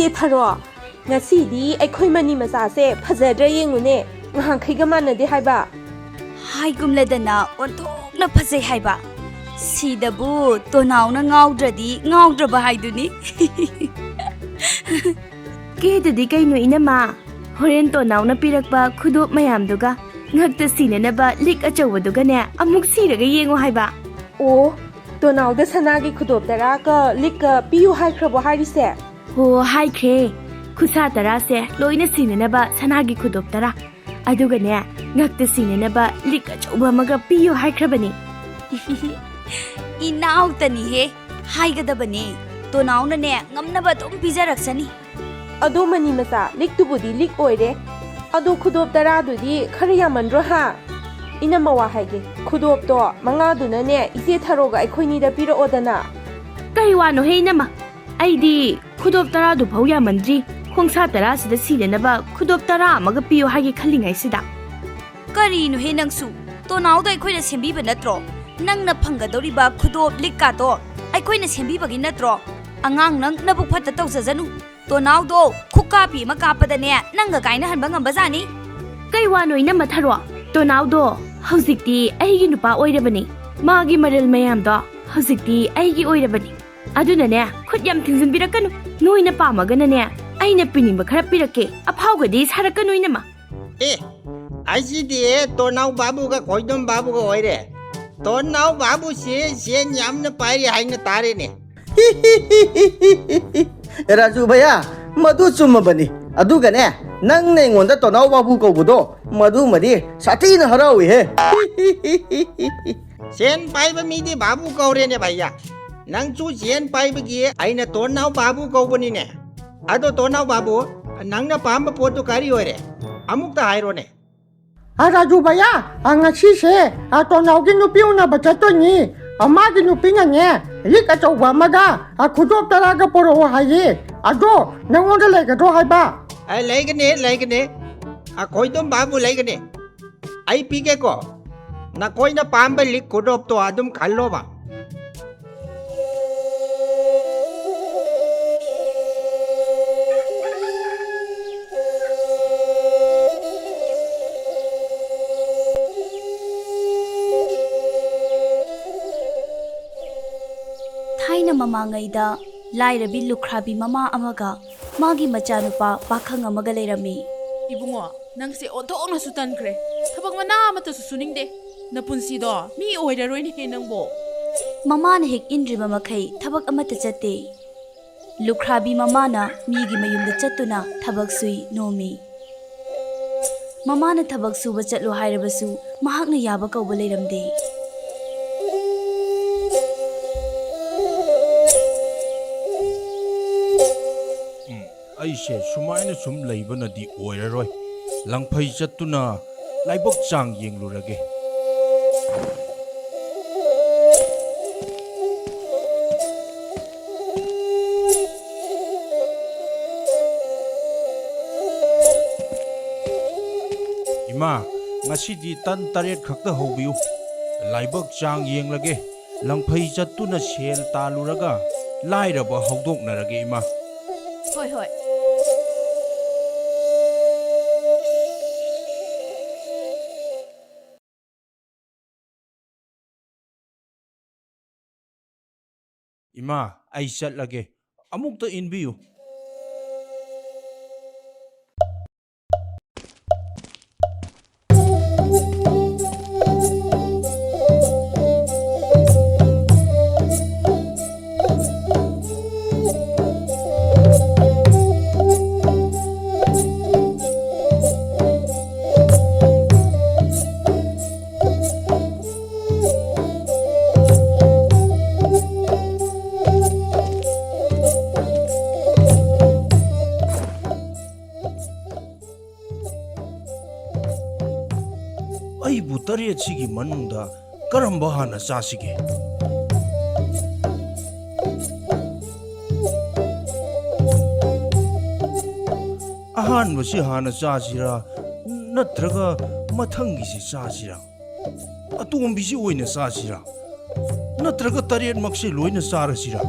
इसे thorough ngasi ꯑꯩꯈꯣꯏ money ꯃꯆꯥꯁꯦ ꯐꯖꯗ꯭ꯔ ꯌꯦꯡꯉꯨꯅꯦ ꯉꯍꯥꯟꯈꯩꯒ ꯃꯥꯟꯅꯗꯦ ꯍꯥꯏꯕ ꯍꯥꯏꯒꯨꯝꯂꯗꯅ ꯑꯣꯟꯊꯣꯛꯅ ꯐꯖꯩ ꯍꯥꯏꯕ ꯁꯤꯗꯕꯨ ꯇꯣꯅꯥꯎꯅ ꯉꯥꯎꯗ꯭ꯔꯗꯤ ꯉꯥꯎꯗ꯭ꯔꯕ ꯍꯥꯏꯗꯨꯅꯤ ꯀꯦꯗꯗꯤ ꯀꯩꯅꯣ ꯏꯅꯝꯃ ꯍꯣꯔꯦꯟ ꯇꯣꯅꯥꯎꯅ ꯄꯤꯔꯛꯄ ꯈꯨꯗꯣꯞ ꯃꯌꯥꯝꯗꯨꯒ ꯉꯛꯇ ꯁꯤꯅꯅꯕ ꯂꯤꯛ ꯑꯆꯧꯕꯗꯨꯒꯅꯦ ꯑꯃꯨꯛ ꯁꯤꯔꯒ ꯌꯦꯡꯉꯣ ꯍꯥꯏꯕ ꯑꯣ ꯇꯣꯅꯥꯎꯗ ꯁꯅꯥꯒꯤ ꯈꯨꯗꯣꯞ ꯇꯔꯥꯒ ꯂꯤꯛꯀ ꯄꯤꯌꯨ ꯍꯥꯏꯈ꯭ꯔꯕꯣ ꯍꯥꯏꯔꯤꯁꯦ ꯍꯣ ꯍꯥꯏꯈ꯭ꯔꯦ ꯈꯨꯠꯁꯥ ꯇꯔꯥꯁꯦ ꯂꯣꯏꯅ ꯁꯤꯅꯅꯕ ꯁꯅꯥꯒꯤ ꯈꯨꯗꯣꯞ ꯇꯔꯥ ꯑꯗꯨꯒꯅꯦ ꯉꯛꯇ ꯁꯤꯅꯅꯕ ꯂꯤꯛ ꯑꯆꯧꯕ ꯑꯃꯒ ꯄꯤꯌꯨ ꯍꯥꯏꯈ꯭ꯔꯕꯅꯤ ꯏꯅꯥꯎꯇꯅꯤꯍꯦ ꯍꯥꯏꯒꯗꯕꯅꯦ ꯇꯣꯅꯥꯎꯅꯅꯦ ꯉꯝꯅꯕ ꯑꯗꯨꯝ ꯄꯤꯖꯔꯛꯁꯅꯤ ꯑꯗꯣ ꯃꯅꯤ ꯃꯆꯥ ꯂꯤꯛꯇꯨꯕꯨꯗꯤ ꯂꯤꯛ ꯑꯣꯏꯔꯦ ꯑꯗꯣ ꯈꯨꯗꯣꯞ ꯇꯔꯥꯗꯨꯗꯤ ꯈꯔ ꯌꯥꯝꯃꯟꯗ꯭ꯔꯣ ꯍꯥ ꯏꯅꯝꯃ ꯋꯥ ꯍꯥꯏꯒꯦ ꯈꯨꯗꯣꯞꯇꯣ ꯃꯉꯥꯗꯨꯅꯅꯦ ꯏꯆꯦ ꯊꯔꯣꯒ ꯑꯩꯈꯣꯏꯅꯤꯗ ꯄꯤꯔꯛꯑꯣꯗꯅ ꯀꯩ ꯋꯥꯅꯣꯍꯦ ꯏꯅꯝꯃ ꯑꯩꯗꯤ ꯈꯨꯗꯣꯞ ꯇꯔꯥꯗꯨ ꯐꯥꯎ ꯌꯥꯝꯃꯟꯗ꯭ꯔꯤ ꯈꯣꯡꯁꯥ ꯇꯔꯥꯁꯤꯗ ꯁꯤꯅꯅꯕ ꯈꯨꯗꯣꯞ ꯇꯔꯥ ꯑꯃꯒ ꯄꯤꯌꯣ ꯍꯥꯏꯒꯦ ꯈꯜꯂꯤꯉꯩꯁꯤꯗ ꯀꯔꯤꯅꯣꯍꯦ ꯅꯪꯁꯨ ꯇꯣꯅꯥꯎꯗꯣ ꯑꯩꯈꯣꯏꯅ ꯁꯦꯝꯕꯤꯕ ꯅꯠꯇ꯭ꯔꯣ ꯅꯪꯅ ꯐꯪꯒꯗꯧꯔꯤꯕ ꯈꯨꯗꯣꯞ ꯂꯤꯛꯀꯥꯗꯣ ꯑꯩꯈꯣꯏꯅ ꯁꯦꯝꯕꯤꯕꯒꯤ ꯅꯠꯇ꯭ꯔꯣ ꯑꯉꯥꯡ ꯅꯪ ꯅꯕꯨꯛ ꯐꯠꯇ ꯇꯧꯖꯖꯅꯨ ꯇꯣꯅꯥꯎꯗꯣ ꯈꯨꯀꯥꯄꯤ ꯑꯃ ꯀꯥꯞꯄꯗꯅꯦ ꯅꯪꯒ ꯀꯥꯏꯅꯍꯟꯕ ꯉꯝꯕꯖꯥꯠꯅꯤ ꯀꯩ ꯋꯥꯅꯣ ꯏꯅꯝꯃ ꯊꯔꯣ ꯇꯣꯅꯥꯎꯗꯣ ꯍꯧꯖꯤꯛꯇꯤ ꯑꯩꯒꯤ ꯅꯨꯄꯥ ꯑꯣꯏꯔꯕꯅꯤ ꯃꯥꯒꯤ ꯃꯔꯜ ꯃꯌꯥꯝꯗꯣ ꯍꯧꯖꯤꯛꯇꯤ ꯑꯩꯒꯤ ꯑꯣꯏꯔꯕꯅꯤ ꯑꯗꯨꯅꯅꯦ ꯈꯨꯠ ꯌꯥꯝ ꯊꯤꯡꯖꯤꯟꯕꯤꯔꯛꯀꯅꯨ ꯅꯣꯏꯅ ꯄꯥꯝꯃꯒꯅꯅꯦ ꯑꯩꯅ ꯄꯤꯅꯤꯡꯕ ꯈꯔ ꯄꯤꯔꯛꯀꯦ ꯑꯐꯥꯎꯒꯗꯤ ꯁꯥꯔꯛꯀꯅꯨ ꯏꯅꯝꯃ ꯑꯁꯤꯗꯤ ꯇꯣꯅꯥꯎ ꯕꯥꯕꯨꯒ ꯈꯣꯏꯗꯣꯝ ꯕꯥꯕꯨꯒ ꯑꯣꯏꯔꯦ ꯇꯣꯅꯥꯎ ꯕꯥꯕꯨꯁꯤ ꯁꯦꯟ ꯌꯥꯝꯅ ꯄꯥꯏꯔꯦ ꯍꯥꯏꯅ ꯇꯥꯔꯦꯅꯦ राजू भैया मधु चुम्मबनी अदुगने नंगने इंगोंदा तोनाव बाबू कौबदो मधु मदी साथीन हरावी हे सेन पाइब मीदी बाबू कौरेने भैया नंगचू सेन पाइबगी आइना तोनाव बाबू कौबनीने अदो तोनाव बाबू नंगना पांब पोतु कारी होरे अमुक्ता हायरोने राजू भैया अंगसी से तोनाव की नुपी उना बचतोनी अमागी नुपी ने लिक अचौबा अमगा खुदोप तरागा पोरो हाये अदो नंगोंदा लेगदो हायबा लेगने खोइदोम बाबू लेगने आई पीगे को ना कोई ना पांब लिक खुदोप तो आदम खल्लोबा ꯊꯥꯏꯅ ꯃꯃꯥꯡꯉꯩꯗ ꯂꯥꯏꯔꯕꯤ ꯂꯨꯈ꯭ꯔꯥꯕꯤ ꯃꯃꯥ ꯑꯃꯒ ꯃꯥꯒꯤ ꯃꯆꯥꯅꯨꯄꯥ ꯄꯥꯈꯪ ꯑꯃꯒ ꯂꯩꯔꯝꯃꯤ ꯏꯕꯨꯡꯉꯣ ꯅꯪꯁꯦ ꯑꯣꯟꯊꯣꯛꯅꯁꯨ ꯇꯟꯈ꯭ꯔꯦ ꯊꯕꯛ ꯃꯅꯥ ꯑꯃꯠꯇꯁꯨ ꯁꯨꯅꯤꯡꯗꯦ ꯅꯄꯨꯟꯁꯤꯗꯣ ꯃꯤ ꯑꯣꯏꯔꯔꯣꯏꯅꯦꯍꯦ ꯅꯪꯕꯣ ꯃꯃꯥꯅ ꯍꯦꯛ ꯏꯟꯗ꯭ꯔꯤꯕ ꯃꯈꯩ ꯊꯕꯛ ꯑꯃꯠꯇ ꯆꯠꯇꯦ ꯂꯨꯈ꯭ꯔꯥꯕꯤ ꯃꯃꯥꯅ ꯃꯤꯒꯤ ꯃꯌꯨꯝꯗ ꯆꯠꯇꯨꯅ ꯊꯕꯛ ꯁꯨꯏ ꯅꯣꯝꯃꯤ ꯃꯃꯥꯅ ꯊꯕꯛ ꯁꯨꯕ ꯆꯠꯂꯣ ꯍꯥꯏꯔꯕꯁꯨ ꯃꯍꯥꯛꯅ ꯌꯥꯕ ꯀꯧꯕ ꯂꯩꯔꯝꯗꯦ ꯑꯩꯁꯦ ꯁꯨꯃꯥꯏꯅ ꯁꯨꯝ ꯂꯩꯕꯅꯗꯤ ꯑꯣꯏꯔꯔꯣꯏ ꯂꯪꯐꯩ ꯆꯠꯇꯨꯅ ꯂꯥꯏꯕꯛ ꯆꯥꯡ ꯌꯦꯡꯂꯨꯔꯒꯦ ꯏꯃꯥ ꯉꯁꯤꯗꯤ ꯇꯟ 8 ꯈꯛꯇ ꯍꯧꯕꯤꯌꯨ ꯂꯥꯏꯕꯛ ꯆꯥꯡ ꯌꯦꯡꯂꯒꯦ ꯂꯪꯐꯩ ꯆꯠꯇꯨꯅ ꯁꯦꯜ ꯇꯥꯜꯂꯨꯔꯒ ꯂꯥꯏꯔꯕ ꯍꯧꯗꯣꯛꯅꯔꯒꯦ ꯏꯃꯥ ꯍꯣꯏ ꯍꯣꯏ ꯏꯃꯥ ꯑꯩ ꯆꯠꯂꯒꯦ ꯑꯃꯨꯛꯇ ꯏꯟꯕꯤꯌꯨ ꯑꯩꯕꯨ 8 ꯁꯤꯒꯤ ꯃꯅꯨꯡꯗ ꯀꯔꯝꯕ ꯍꯥꯟꯅ ꯆꯥꯁꯤꯒꯦ ꯑꯍꯥꯟꯕꯁꯤ ꯍꯥꯟꯅ ꯆꯥꯁꯤꯔꯥ ꯅꯠꯇ꯭ꯔꯒ ꯃꯊꯪꯒꯤꯁꯤ ꯆꯥꯁꯤꯔꯥ ꯑꯇꯣꯝꯕꯤꯁꯤ ꯑꯣꯏꯅ ꯆꯥꯁꯤꯔꯥ ꯅꯠꯇ꯭ꯔꯒ 8 ꯃꯛꯁꯤ ꯂꯣꯏꯅ ꯆꯥꯔꯁꯤꯔꯥ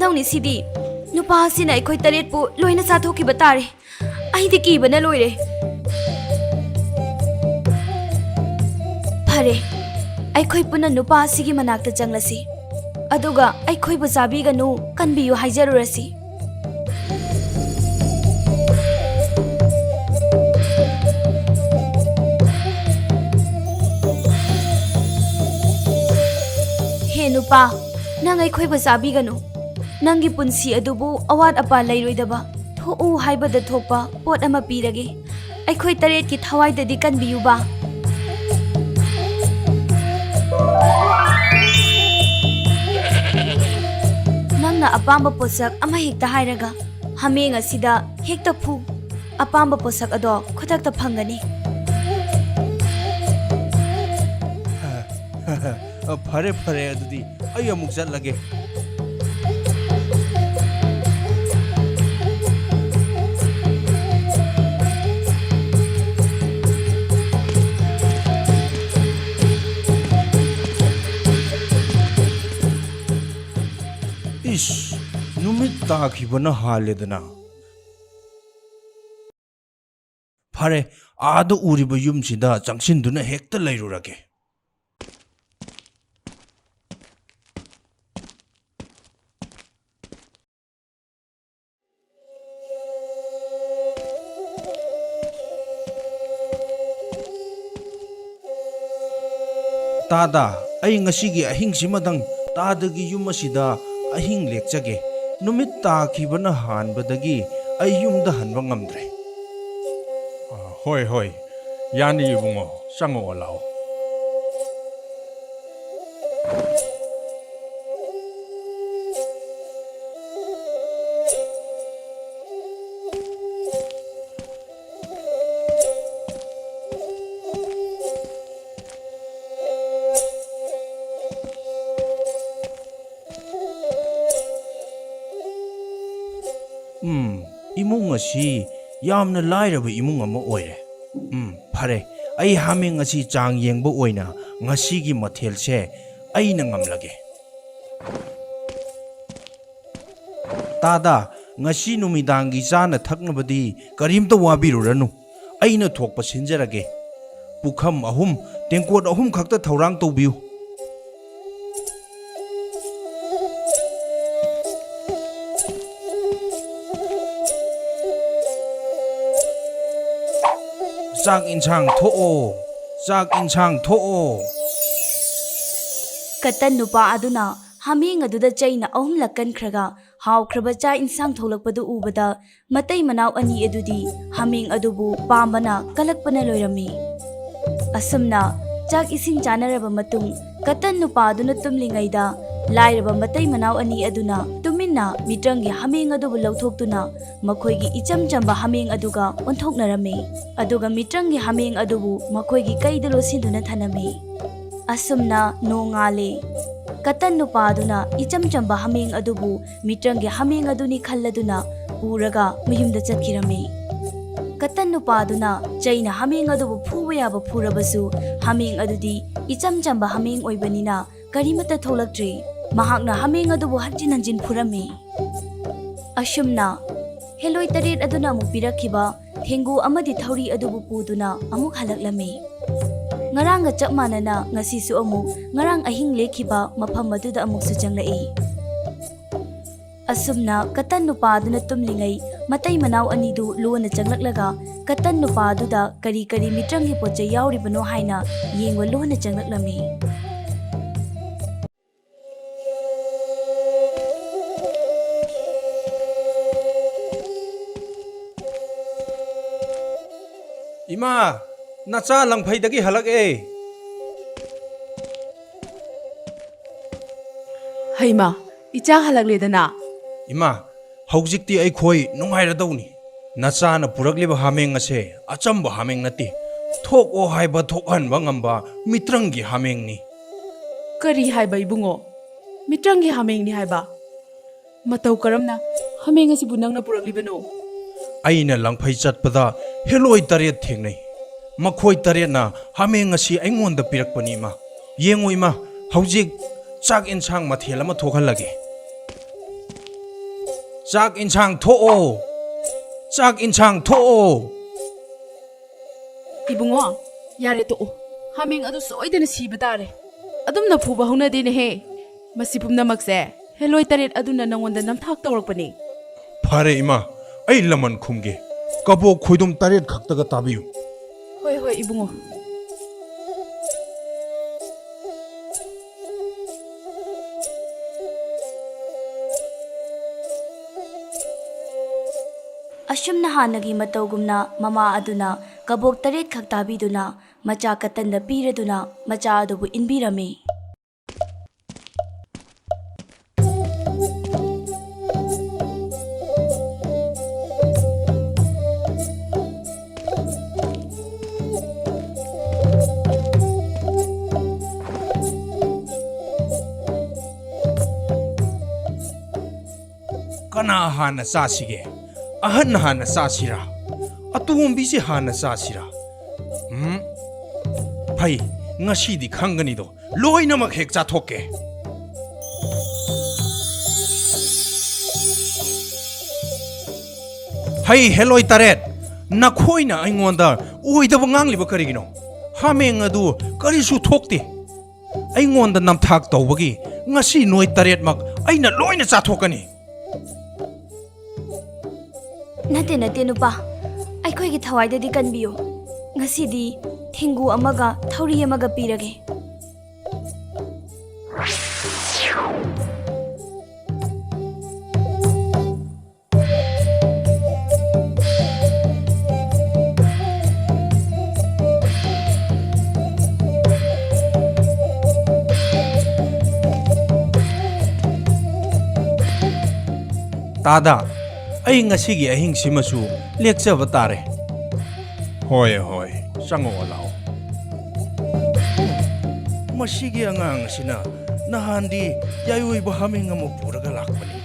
कमदौनी सिदी नुपा सिना अखोई तरेट पु लोइना चाथोखिबा तारे अहिदि कीबना लोइरे फरे अखोई पुना नुपा सिगी मनाक्ता चंगलसी अदुगा अखोई बु चाबीगनु कनबियु हाइजरुरसी हे नुपा नंग अखोई बु चाबीगनु नंगी पुंसी अदुबु अवात अपा लैरोइदबा थोउ हाइबदा थोपा पोट अमा पीरगे अखोई तरेट की थवाइददि कनबियुबा नंगना अपाम्ब पोसक अमा हेक्ता हाइरगा हमेंग असिदा हेक्ता फु अपाम्ब पोसक अदो खुदक्ता फंगनी फरे फरे अदुदी अय अमुक चलगे इश नुमित ताखिबना हालेदना फरे आद उरिब युमसिदा चंगसिनदुना हेक्ता लैरुरगे तादा अई ngasiगी ahingsimadang तादगी युमसिदा अहिंग लेक्चगे नुमित ताखिबना हानबदगी अई युमदा हनबा ngamdre होय होय यानी इबुंगो संगो लाओ इमुंग असी यामना लाइरब इमुंग अमा ओइरे फरे अई हामेंग असी चांग येंगबो ओइना ngasiगी मथेलसे अईना ngamlage तादा ngasi नुमिदांगी चाना थकनबदी करीमता वाबिरुरनु अईना थोकपा सिनजरगे पुखम अहुम टेंकोट अहुम खक्ता थौरांग तौबियु चाक इंसांग थोओ कतन नुपा अदुना हमेंग अदुदा चैना अहुम लक्कन खरगा हाउख्रबा चा इंसांग थोलकपदु उबदा मतै मनाव अनि अदुदी हमेंग अदुबु पामबना कलकपना लोइरमी असमना चाक इसिंग चानरबा मतुंग कतन नुपा अदुना तुमलिंगैदा लाइरबा मतै मनाव अनि अदुना तुमिन्ना मिट्रंगी हमेंग अदुबु लौथोक्तुना मखोइगी इचम चंबा हमेंग अदुगा ओंथोकनरमी अदुगा मिट्रंगी हमेंग अदुबु मखोइगी कैदा लोसिंदुना थनमी असुमना नोंगाले कतन नुपादुना इचम चंबा हमेंग अदुबु मिट्रंगी हमेंग अदुनी खल्लदुना पूरगा मयुमदा चतकिरमी कतन नुपादुना चैना हमेंग अदुबु फुबा याबा फुरबसु हमेंग अदुदी इचम चंबा हमेंग ओइबनिना करीमता थोलक्ट्री महाकना हमेंग अदुबु हंजिन हंजिन फुरमी अशुमना हेलोय तरेट अदुना अमुक पिरखिबा थेंगु अमदि थौरी अदुबु पुदुना अमुक हलक्लमी ngaranga chap manana ngasi su amu ngarang ahing lekhiba mafam aduda amuk su changlai asumna katan nupa aduna tumlingai matai manaw anidu lona changlaklaga katan nupa aduda kari kari mitrangi poche yauri bano haina yengwa lona changlaklami इमा नचा लंगफैदगी हलक ए हैमा इचा हलकलेदना इमा हौजिक्ति अखोई नुंगाइरदौनी नचाना पुरकलिबा हामेंग असे अचंबा हामेंग नति थोक ओ हाइबा थोकहनबा ngamba मित्रंगी हामेंगनी करी हाइबा इबुंगो मित्रंगी हामेंगनी हाइबा मतौ करमना हामेंग असिबु नंगना पुरकलिबनो अइना लंगफै चटपदा हेलोय तरेट थेंगनै मखोई तरेटना हामेंग असी अइंगोंदा पिरकपनी मा येंगो इमा हौजिक चाक इनसांग मथेल अमा थोखलगे ꯆꯥꯛ ꯏꯟꯁꯥꯡ ꯊꯣꯛꯑꯣ ꯆꯥꯛ ꯏꯟꯁꯥꯡ ꯊꯣꯛꯑꯣ ꯏꯕꯨꯡꯉꯣ ꯌꯥꯔꯦ ꯇꯣꯛꯑꯣ ꯍꯥꯃꯦꯡ ꯑꯗꯨ ꯁꯣꯏꯗꯅ ꯁꯤꯕ ꯇꯥꯔꯦ ꯑꯗꯨꯝꯅ ꯐꯨꯕ ꯍꯧꯅꯗꯦꯅꯦꯍꯦ ꯃꯁꯤ ꯄꯨꯝꯅꯃꯛꯁꯦ ꯍꯦꯂꯣꯏ ꯇꯔꯦꯠ ꯑꯗꯨꯅ ꯅꯪꯉꯣꯟꯗ ꯅꯝꯊꯥꯛ ꯇꯧꯔꯛꯄꯅꯤ ꯐꯔꯦ ꯏꯃꯥ ꯑꯩ ꯂꯃꯟ ꯈꯨꯝꯒꯦ ꯀꯕꯣꯛ ꯈꯣꯏꯗꯨꯝ 8 ꯈꯛꯇꯒ ꯇꯥꯕꯤꯌꯨ ꯍꯣꯏ ꯍꯣꯏ ꯏꯕꯨꯡꯉꯣ ꯑꯁꯨꯝꯅ ꯍꯥꯟꯅꯒꯤ ꯃꯇꯧꯒꯨꯝꯅ ꯃꯃꯥ ꯑꯗꯨꯅ ꯀꯕꯣꯛ 8 ꯈꯛ ꯇꯥꯕꯤꯗꯨꯅ ꯃꯆꯥ ꯀꯇꯟꯗ ꯄꯤꯔꯗꯨꯅ ꯃꯆꯥ ꯑꯗꯨꯕꯨ ꯏꯟꯕꯤꯔꯝꯃꯤ ꯀꯅꯥ ꯍꯥꯟꯅ ꯆꯥꯁꯤꯒꯦ ꯑꯍꯟ ꯍꯥꯟꯅ ꯆꯥꯁꯤꯔꯥ ꯑꯇꯣꯝꯕꯤꯁꯤ ꯍꯥꯟꯅ ꯆꯥꯁꯤꯔꯥ ꯐꯩ ꯉꯁꯤꯗꯤ ꯈꯪꯒꯅꯤꯗꯣ ꯂꯣꯏꯅꯃꯛ ꯍꯦꯛ ꯆꯥꯊꯣꯛꯀꯦ ꯍꯩ ꯍꯦꯂꯣꯏ 8 ꯅꯈꯣꯏꯅ ꯑꯩꯉꯣꯟꯗ ꯑꯣꯏꯗꯕ ꯉꯥꯡꯂꯤꯕ ꯀꯔꯤꯒꯤꯅꯣ ꯍꯥꯃꯦꯡ ꯑꯗꯨ ꯀꯔꯤꯁꯨ ꯊꯣꯛꯇꯦ ꯑꯩꯉꯣꯟꯗ ꯅꯝꯊꯥꯛ ꯇꯧꯕꯒꯤ ꯉꯁꯤ ꯅꯣꯏ 8ꯃꯛ ꯑꯩꯅ ꯂꯣꯏꯅ ꯆꯥꯊꯣꯛꯀꯅꯤ ꯅꯠꯇꯦ ꯅꯠꯇꯦ ꯅꯨꯄꯥ ꯑꯩꯈꯣꯏꯒꯤ ꯊꯋꯥꯏꯗꯗꯤ ꯀꯟꯕꯤꯌꯨ ꯉꯁꯤꯗꯤ ꯊꯦꯡꯒꯨ ꯑꯃꯒ ꯊꯧꯔꯤ ꯑꯃꯒ ꯄꯤꯔꯒꯦ ꯇꯥꯗ ꯑꯩ ꯉꯁꯤꯒꯤ ꯑꯍꯤꯡꯁꯤꯃꯁꯨ ꯂꯦꯛꯆꯕ ꯇꯥꯔꯦ ꯍꯣꯏ ꯍꯣꯏ ꯆꯪꯉꯛꯑꯣ ꯂꯥꯛꯑꯣ ꯃꯁꯤꯒꯤ ꯑꯉꯥꯡ ꯑꯁꯤꯅ ꯅꯍꯥꯟꯗꯤ ꯌꯥꯏꯑꯣꯏꯕ ꯍꯥꯃꯦꯡ ꯑꯃ ꯄꯨꯔꯒ ꯂꯥꯛꯄꯅꯤ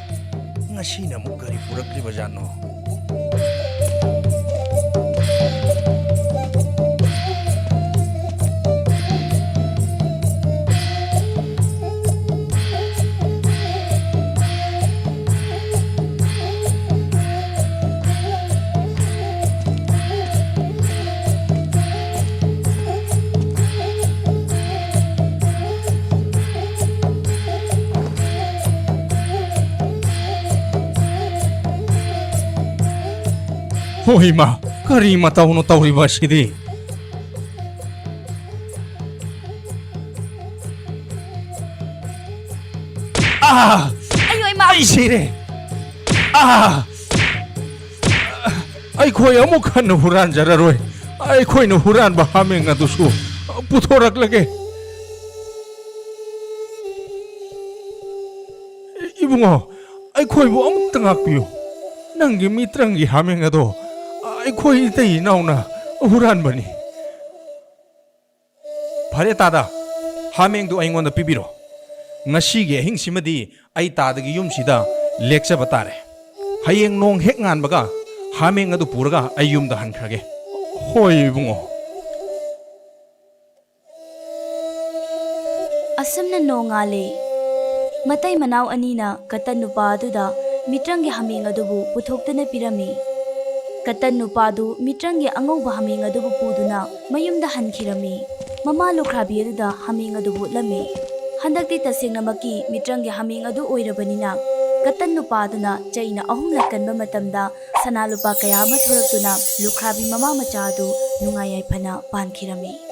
ꯉꯁꯤꯅ ꯑꯃꯨꯛ ꯀꯔꯤ ꯄꯨꯔꯛꯂꯤꯕꯖꯥꯠꯅꯣ ꯍꯣꯏ ꯏꯃꯥ ꯀꯔꯤ ꯃꯇꯧꯅꯣ ꯇꯧꯔꯤꯕ ꯑꯁꯤꯗꯤ ꯑꯩꯌꯣ ꯏꯃꯥ ꯑꯩ ꯁꯤꯔꯦ ꯑꯩꯈꯣꯏ ꯑꯃꯨꯛ ꯍꯟꯅ ꯍꯨꯔꯥꯟꯖꯔꯔꯣꯏ ꯑꯩꯈꯣꯏꯅ ꯍꯨꯔꯥꯟꯕ ꯍꯥꯃꯦꯡ ꯑꯗꯨꯁꯨ ꯄꯨꯊꯣꯔꯛꯂꯒꯦ 이붕어, 아이코이부 아무것도 ꯉꯥꯛꯄꯤꯌꯨ. ꯅꯪꯒꯤ ꯃꯤꯇ꯭ꯔꯪꯒꯤ ꯍꯥꯃꯦꯡ ꯑꯗꯣ ꯑꯩꯈꯣꯏꯗꯩ ꯏꯅꯥꯎꯅ ꯍꯨꯔꯥꯟꯕꯅꯤ. ꯐꯔꯦ ꯇꯥꯗ, ꯍꯥꯃꯦꯡꯗꯨ ꯑꯩꯉꯣꯟꯗ ꯄꯤꯕꯤꯔꯣ. ꯉꯁꯤꯒꯤ ꯑꯍꯤꯡꯁꯤꯃꯗꯤ ꯑꯩ ꯇꯥꯗꯒꯤ ꯌꯨꯝꯁꯤꯗ ꯂꯦꯛꯆꯕ ꯇꯥꯔꯦ. ꯍꯌꯦꯡ ꯅꯣꯡ ꯍꯦꯛ ꯉꯥꯟꯕꯒ ꯍꯥꯃꯦꯡ ꯑꯗꯨ ꯄꯨꯔꯒ ꯑꯩ ꯌꯨꯝꯗ ꯍꯟꯈ꯭ꯔꯒꯦ. ꯍꯣꯏ 이붕어. ꯑꯁꯨꯝꯅ ꯅꯣꯡꯉꯥꯜꯂꯦ. ꯃꯇꯩ ꯃꯅꯥꯎ ꯑꯅꯤꯅ ꯀꯇꯟ ꯅꯨꯄꯥ ꯑꯗꯨꯗ ꯃꯤꯇ꯭ꯔꯪꯒꯤ ꯍꯥꯃꯦꯡ ꯑꯗꯨꯕꯨ ꯄꯨꯊꯣꯛꯇꯨꯅ ꯄꯤꯔꯝꯃꯤ. ꯀꯇꯟ ꯅꯨꯄꯥꯗꯨ ꯃꯤꯇ꯭ꯔꯪꯒꯤ ꯑꯉꯧꯕ ꯍꯥꯃꯦꯡ ꯑꯗꯨꯕꯨ ꯄꯨꯗꯨꯅ ꯃꯌꯨꯝꯗ ꯍꯟꯈꯤꯔꯝꯃꯤ. ꯃꯃꯥ ꯂꯨꯈ꯭ꯔꯥꯕꯤ ꯑꯗꯨꯗ ꯍꯥꯃꯦꯡ ꯑꯗꯨ ꯎꯠꯂꯝꯃꯤ. ꯍꯟꯗꯛꯇꯤ ꯇꯁꯦꯡꯅꯃꯛꯀꯤ ꯃꯤꯇ꯭ꯔꯪꯒꯤ ꯍꯥꯃꯦꯡ ꯑꯗꯨ ꯑꯣꯏꯔꯕꯅꯤꯅ ꯀꯇꯟ ꯅꯨꯄꯥꯗꯨꯅ ꯆꯩꯅ 3 ꯀꯟꯕ ꯃꯇꯝꯗ ꯁꯅꯥ ꯂꯨꯄꯥ ꯀꯌꯥ ꯑꯃ ꯊꯣꯔꯛꯇꯨꯅ ꯂꯨꯈ꯭ꯔꯥꯕꯤ ꯃꯃꯥ ꯃꯆꯥ ꯑꯗꯨ ꯅꯨꯡꯉꯥꯏ ꯌꯥꯏꯐꯅ ꯄꯥꯟꯈꯤꯔꯝꯃꯤ.